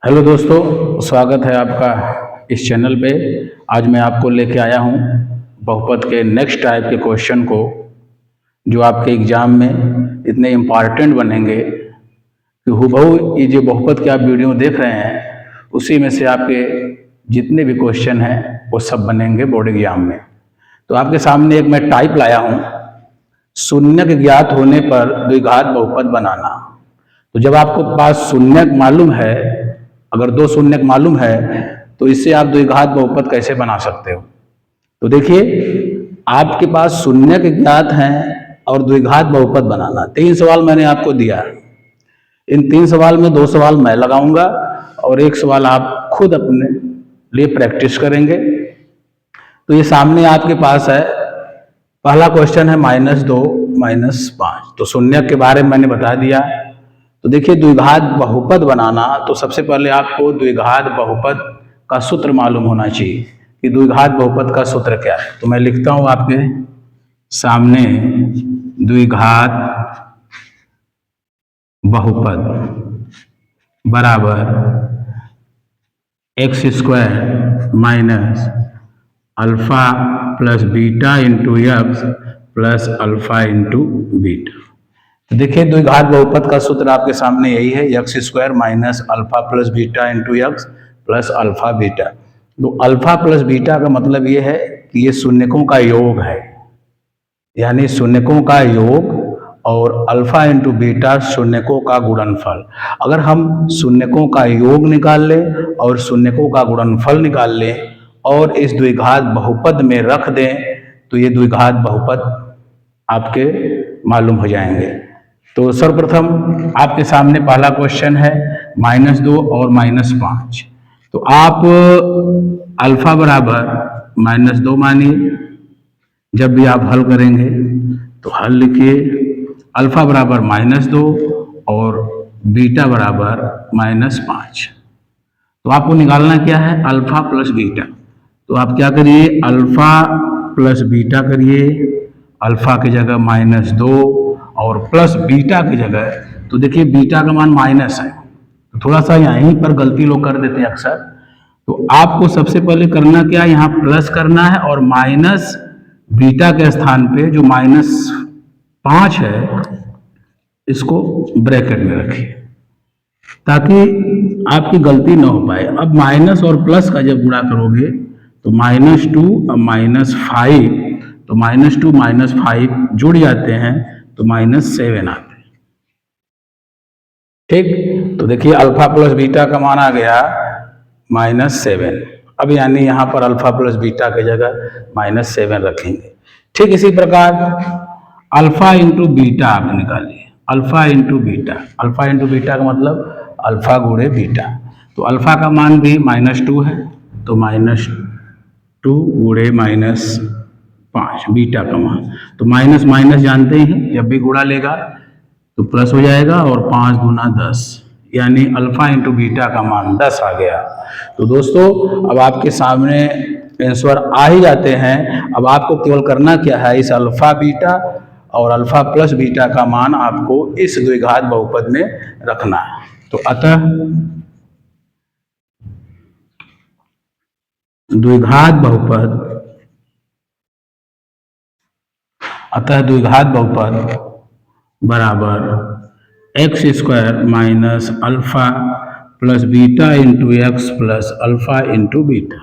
Hello दोस्तों, स्वागत है आपका इस चैनल पे। आज मैं आपको लेके आया हूँ बहुपद के नेक्स्ट टाइप के क्वेश्चन को, जो आपके एग्ज़ाम में इतने इम्पॉर्टेंट बनेंगे कि हूबहू ये जो बहुपद के आप वीडियो देख रहे हैं उसी में से आपके जितने भी क्वेश्चन हैं वो सब बनेंगे बोर्ड एग्जाम में। तो आपके सामने एक मैं टाइप लाया हूँ, शून्यक ज्ञात होने पर द्विघात बहुपद बनाना। तो जब आपको पास शून्यक मालूम है, अगर दो शून्यक मालूम है तो इससे आप द्विघात बहुपद कैसे बना सकते हो। तो देखिए, आपके पास शून्यक ज्ञात हैं और द्विघात बहुपद बनाना। 3 सवाल मैंने आपको दिया। इन 3 सवाल में 2 सवाल मैं लगाऊंगा और 1 सवाल आप खुद अपने लिए प्रैक्टिस करेंगे। तो ये सामने आपके पास है। पहला क्वेश्चन है -2 -5। तो शून्यक के बारे में मैंने बता दिया। तो देखिए, द्विघात बहुपद बनाना, तो सबसे पहले आपको द्विघात बहुपद का सूत्र मालूम होना चाहिए कि द्विघात बहुपद का सूत्र क्या है। तो मैं लिखता हूं आपके सामने, द्विघात बहुपद बराबर x² minus alpha plus beta into x plus alpha into beta. तो देखिए, द्विघात बहुपद का सूत्र आपके सामने यही है, x² minus alpha plus beta into x plus alpha beta. तो अल्फा प्लस बीटा का मतलब ये है कि ये शून्यकों का योग है, यानी शून्यकों का योग, और अल्फा इंटू बीटा शून्यकों का गुणनफल। अगर हम शून्यकों का योग निकाल लें और शून्यकों का गुणनफल निकाल लें और इस द्विघात बहुपद में रख दें तो ये द्विघात बहुपद आपके मालूम हो जाएंगे। तो सर्वप्रथम आपके सामने पहला क्वेश्चन है -2 और -5। तो आप अल्फा बराबर -2 मानिए। जब भी आप हल करेंगे तो हल लिखिए, अल्फा बराबर -2 और बीटा बराबर -5। तो आपको निकालना क्या है, अल्फा प्लस बीटा। तो आप क्या करिए, अल्फा प्लस बीटा करिए। अल्फा की जगह -2 और प्लस बीटा की जगह, तो देखिए बीटा का मान माइनस है, तो थोड़ा सा यहीं पर गलती लोग कर देते हैं अक्सर। तो आपको सबसे पहले करना क्या है, यहाँ प्लस करना है और माइनस बीटा के स्थान पे जो -5 है इसको ब्रैकेट में रखिए ताकि आपकी गलती ना हो पाए। अब माइनस और प्लस का जब गुणा करोगे तो -2 और -5, तो -2 -5 जुड़ जाते हैं तो -7 आते हैं। ठीक, तो देखिए अल्फा प्लस बीटा का मान आ गया -7। अब यानी यहाँ पर अल्फा प्लस बीटा की जगह -7 रखेंगे। ठीक इसी प्रकार अल्फा इंटू बीटा आप निकालिए, alpha into beta. Alpha into beta का मतलब अल्फा गुणे बीटा। तो अल्फा का मान भी -2 है, तो -2 गुणे -5 बीटा का मान। तो माइनस माइनस जानते ही हैं, जब भी गुणा लेगा तो प्लस हो जाएगा, और 5 दूना 10, यानी अल्फा इंटू बीटा का मान 10 आ गया। तो दोस्तों, अब आपके सामने आंसर आ ही जाते हैं। अब आपको केवल करना क्या है, इस अल्फा बीटा और अल्फा प्लस बीटा का मान आपको इस द्विघात बहुपद में रखना है। तो अतः द्विघात बहुपद बराबर x² minus alpha plus beta into x plus alpha into beta.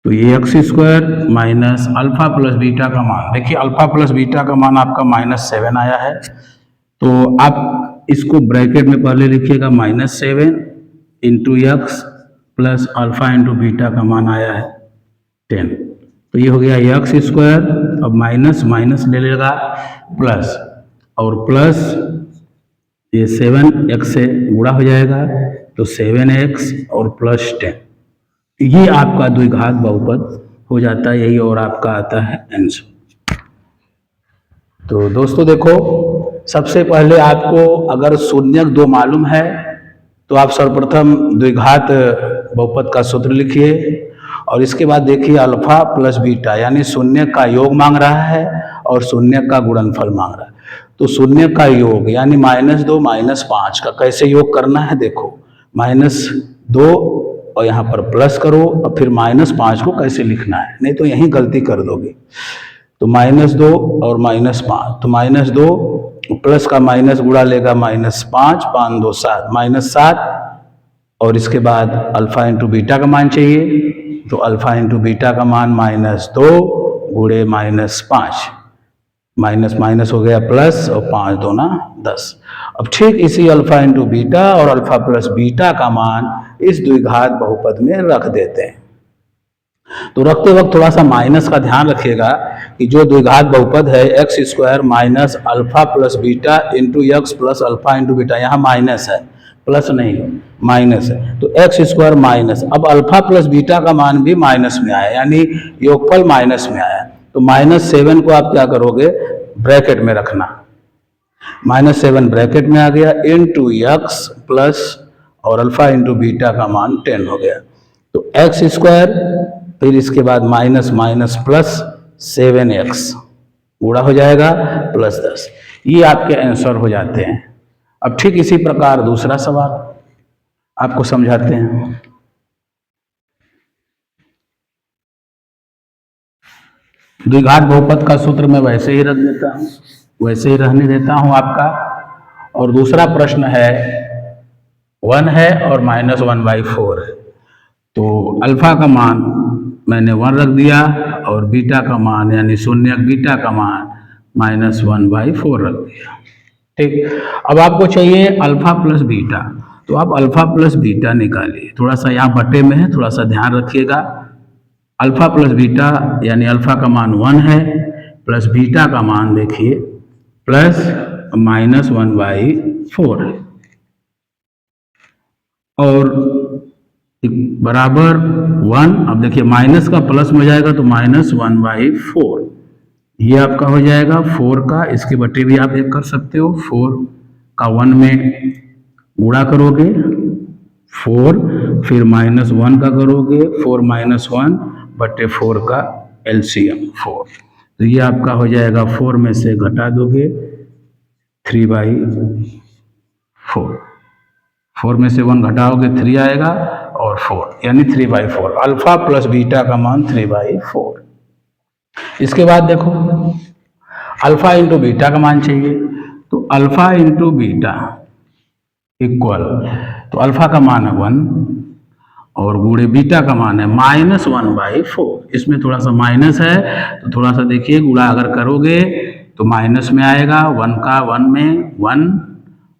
तो ये x² minus alpha plus beta का मान, देखिए अल्फा प्लस बीटा का मान आपका -7 आया है। तो आप इसको ब्रैकेट में पहले लिखिएगा, -7 into x plus alpha into beta का मान आया है 10। तो ये हो गया x²। अब माइनस माइनस ले लेगा प्लस, और प्लस ये 7x से गुणा हो जाएगा तो 7x और प्लस 10, ये आपका द्विघात बहुपद हो जाता है। यही और आपका आता है आंसर। तो दोस्तों देखो, सबसे पहले आपको अगर शून्यक 2 मालूम है तो आप सर्वप्रथम द्विघात बहुपद का सूत्र लिखिए, और इसके बाद देखिए अल्फा प्लस बीटा, यानी शून्यक का योग मांग रहा है और शून्यक का गुणनफल मांग रहा है। तो शून्यक का योग यानी -2 -5 का कैसे योग करना है, देखो -2 और यहाँ पर प्लस करो और फिर -5 को कैसे लिखना है, नहीं तो यहीं गलती कर दोगे। तो -2 और -5, तो -2 प्लस का माइनस गुणा लेगा -5, 5 2 7, -7 और इसके बाद अल्फा इंटू बीटा का मान चाहिए, तो अल्फा इंटू बीटा का मान -2 गुणे -5, माइनस माइनस हो गया प्लस और 5 2 10। अब ठीक इसी अल्फा इंटू बीटा और अल्फा प्लस बीटा का मान इस द्विघात बहुपद में रख देते हैं। तो रखते वक्त थोड़ा सा माइनस का ध्यान रखिएगा कि जो द्विघात बहुपद है x square minus alpha plus beta into x plus alpha into beta, यहाँ माइनस है, प्लस नहीं माइनस है, तो एक्स स्क्वायर माइनस, अब अल्फा प्लस बीटा का मान भी माइनस में आया, यानी योगफल माइनस में आया। तो -7 को आप क्या करोगे, ब्रैकेट में रखना, -7 ब्रैकेट में आ गया, इंटू एक्स प्लस और अल्फा इंटू बीटा का मान 10 हो गया। तो एक्स स्क्वायर फिर इसके बाद माइनस माइनस प्लस 7x गुणा हो जाएगा +10। ये आपके आंसर हो जाते हैं। अब ठीक इसी प्रकार दूसरा सवाल आपको समझाते हैं। द्विघात बहुपद का सूत्र मैं वैसे ही रख देता हूँ, वैसे ही रहने देता हूँ आपका। और दूसरा प्रश्न है 1 है और -1/4 है, तो अल्फा का मान मैंने 1 रख दिया और बीटा का मान यानी शून्यक बीटा का मान -1/4 रख दिया। ठीक, अब आपको चाहिए अल्फा प्लस बीटा, तो आप अल्फा प्लस बीटा निकालिए। थोड़ा सा यहाँ बटे में है, थोड़ा सा ध्यान रखिएगा। अल्फा प्लस बीटा यानी अल्फा का मान 1 है प्लस बीटा का मान देखिए प्लस -1/4 है और बराबर 1। अब देखिए माइनस का प्लस में हो जाएगा तो -1/4, ये आपका हो जाएगा 4 का, इसके बटे भी आप एक कर सकते हो, 4 का 1 में गुणा करोगे 4, फिर -1 का करोगे 4 - 1 बटे 4 का एलसीएम 4, तो ये आपका हो जाएगा 4 में से घटा दोगे 3/4, 4 में से 1 घटाओगे 3 आएगा और 4 यानी 3/4। अल्फा प्लस बीटा का मान 3/4। इसके बाद देखो अल्फा इंटू बीटा का मान चाहिए, तो अल्फा इंटू बीटा इक्वल, तो अल्फा का मान है 1 और गुणे बीटा का मान है -1/4। इसमें थोड़ा सा माइनस है तो थोड़ा सा देखिए गुणा अगर करोगे तो माइनस में आएगा, 1 का 1 में 1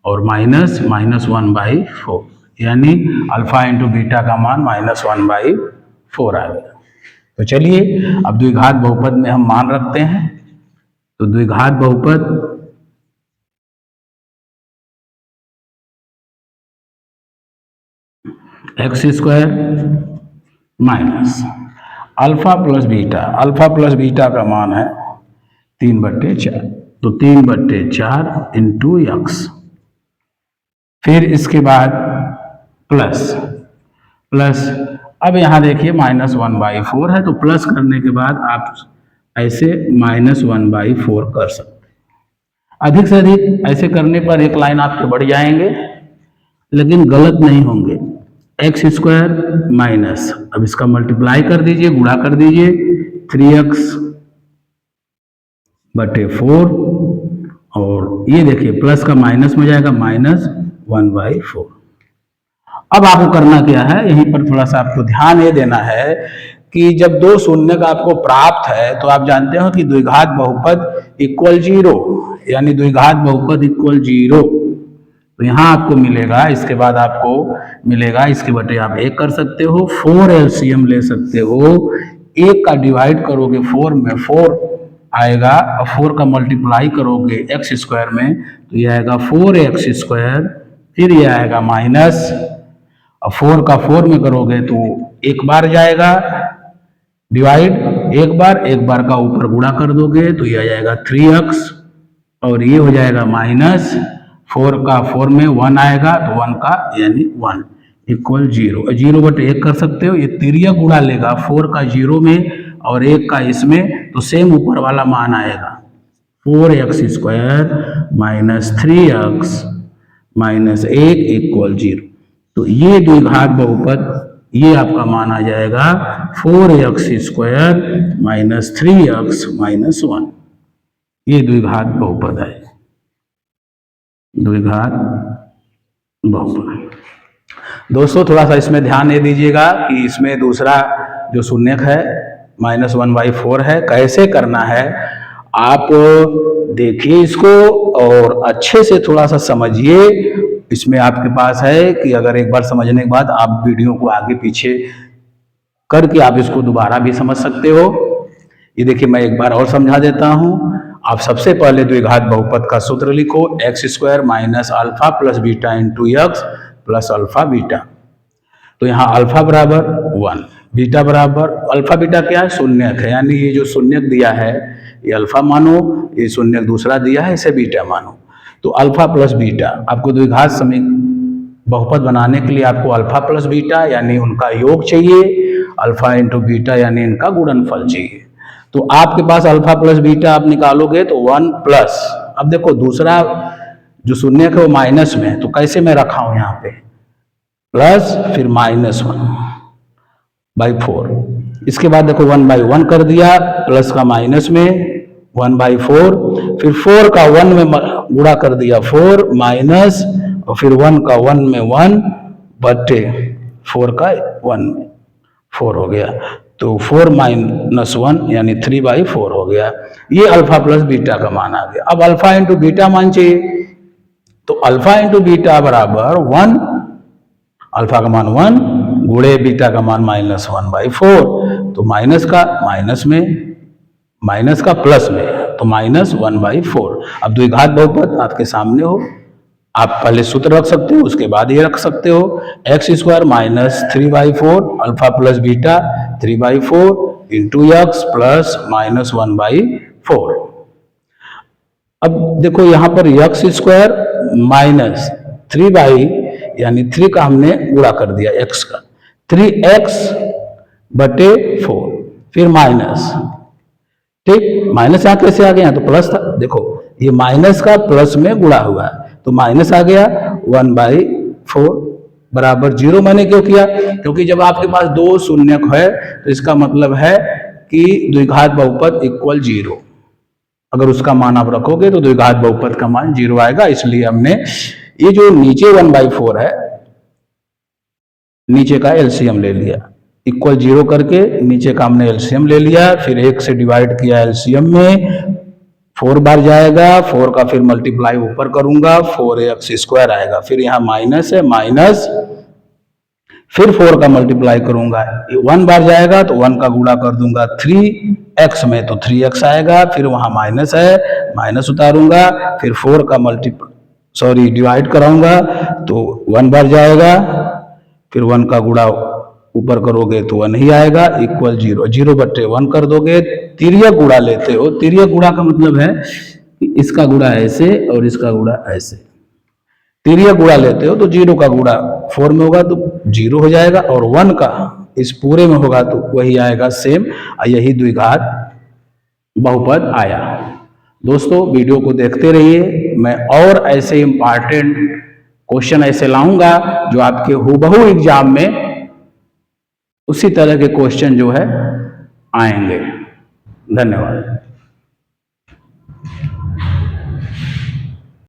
और -1/4, यानी अल्फा इंटू बीटा का मान -1/4 आ गया। तो चलिए अब द्विघात बहुपद में हम मान रखते हैं। तो द्विघात बहुपद x square minus alpha plus beta, alpha plus beta का मान है 3/4, तो 3/4 इंटू एक्स, फिर इसके बाद प्लस अब यहाँ देखिए -1/4 है, तो प्लस करने के बाद आप ऐसे -1/4 कर सकते हैं। अधिक से अधिक ऐसे करने पर एक लाइन आपके बढ़ जाएंगे, लेकिन गलत नहीं होंगे। एक्स स्क्वायर माइनस, अब इसका मल्टीप्लाई कर दीजिए, गुणा कर दीजिए 3x/4 और ये देखिए प्लस का माइनस में जाएगा -1/4। अब आपको करना क्या है, यहीं पर थोड़ा सा आपको ध्यान ये देना है कि जब 2 शून्य का आपको प्राप्त है तो आप जानते हो कि द्विघात बहुपद इक्वल 0, यानी द्विघात बहुपद इक्वल 0, तो यहाँ आपको मिलेगा, इसके बाद आपको मिलेगा, इसके बटे आप 1 कर सकते हो, 4 एलसीएम ले सकते हो, 1 का डिवाइड करोगे 4 में 4 आएगा और 4 का मल्टीप्लाई करोगे एक्स स्क्वायर में तो ये आएगा 4x², फिर ये आएगा माइनस, और 4 का 4 में करोगे तो एक बार जाएगा डिवाइड, एक बार का ऊपर गुणा कर दोगे तो ये आ जाएगा 3x और ये हो जाएगा माइनस, 4 का 4 में 1 आएगा तो 1 का यानी 1 इक्वल 0, 0/1 कर सकते हो। ये तिर्यक गुणा लेगा 4 का 0 में और 1 का इसमें, तो सेम ऊपर वाला मान आएगा 4x² - 3x - 1 इक्वल 0। तो ये द्विघात बहुपद ये आपका मान आ जाएगा 4x² माइनस 3x माइनस 1। ये द्विघात बहुपद है, द्विघात बहुपद। दोस्तों थोड़ा सा इसमें ध्यान दे दीजिएगा कि इसमें दूसरा जो शून्यक है -1/4 है, कैसे करना है आप देखिए इसको और अच्छे से थोड़ा सा समझिए। इसमें आपके पास है कि अगर एक बार समझने के बाद आप वीडियो को आगे पीछे करके आप इसको दोबारा भी समझ सकते हो। ये देखिए मैं एक बार और समझा देता हूँ। आप सबसे पहले द्विघात बहुपद का सूत्र लिखो, x² minus alpha plus beta into x plus alpha beta. तो यहाँ अल्फा बराबर 1, बीटा बराबर, अल्फा बीटा क्या है, शून्यक है, यानी ये जो शून्यक दिया है ये अल्फा मानो, ये शून्यक दूसरा दिया है इसे बीटा मानो। तो अल्फा प्लस बीटा, आपको द्विघात बहुपद बनाने के लिए आपको अल्फा प्लस बीटा यानी उनका योग चाहिए, अल्फा इंटू बीटा यानी इनका गुणनफल चाहिए। तो आपके पास अल्फा प्लस बीटा आप निकालोगे तो 1 प्लस, अब देखो दूसरा जो शून्यक है वो माइनस में है, तो कैसे मैं रखा हूं यहाँ पे प्लस फिर -1/4। इसके बाद देखो 1/1 कर दिया, प्लस का माइनस में 1/4, फिर 4 का 1 में गुणा कर दिया 4 माइनस, और फिर 1 का 1 में 1 बटे 4 का 1 में 4 हो गया। तो 4 माइनस 1 यानी 3/4 हो गया। ये अल्फा प्लस बीटा का मान आ गया। अब अल्फा इंटू बीटा मान चाहिए, तो अल्फा इंटू बीटा बराबर 1, अल्फा का मान 1 गुणे बीटा का मान -1/4। तो माइनस का माइनस में, माइनस का प्लस में, तो -1/4। अब द्विघात बहुपद आपके सामने हो, आप पहले सूत्र रख सकते हो उसके बाद ये रख सकते हो, x² minus 3/4 alpha plus beta 3/4 into x plus -1/4। अब देखो यहाँ पर x² माइनस 3 यानी 3 का हमने गुणा कर दिया x का, 3x बटे 4 फिर माइनस, ठीक, माइनस यहाँ कैसे आ गया, तो प्लस था, देखो ये माइनस का प्लस में गुणा हुआ है तो माइनस आ गया 1/4 बराबर 0। मैंने क्यों किया, क्योंकि जब आपके पास दो शून्यक है तो इसका मतलब है कि द्विघात बहुपद इक्वल 0। अगर उसका मान आप रखोगे तो द्विघात बहुपद का मान 0 आएगा। इसलिए हमने ये जो नीचे 1/4 है नीचे का एलसीएम ले लिया, इक्वल 0 करके नीचे का हमने एलसीएम ले लिया, फिर 1 से डिवाइड किया एलसीएम में, 4 बार जाएगा, 4 का फिर मल्टीप्लाई ऊपर करूंगा 4x² आएगा, फिर यहाँ माइनस है माइनस, फिर 4 का मल्टीप्लाई करूंगा, 1 बार जाएगा तो 1 का गुणा कर दूंगा 3x में तो 3x आएगा, फिर वहां माइनस है माइनस उतारूंगा, फिर 4 का डिवाइड कराऊंगा तो 1 बार जाएगा, फिर 1 का गुणा ऊपर करोगे तो 1 ही आएगा, इक्वल 0, 0/1 कर दोगे, तिर्यक गुणा लेते हो। तिर्यक गुणा का मतलब है कि इसका गुणा ऐसे और इसका गुणा ऐसे, तिर्यक गुणा लेते हो तो 0 का गुणा 4 में होगा तो 0 हो जाएगा, और 1 का इस पूरे में होगा तो वही आएगा सेम। यही द्विघात बहुपद आया। दोस्तों वीडियो को देखते रहिए, मैं और ऐसे इंपॉर्टेंट क्वेश्चन ऐसे लाऊंगा जो आपके हूबहू एग्जाम में उसी तरह के क्वेश्चन जो है आएंगे। धन्यवाद।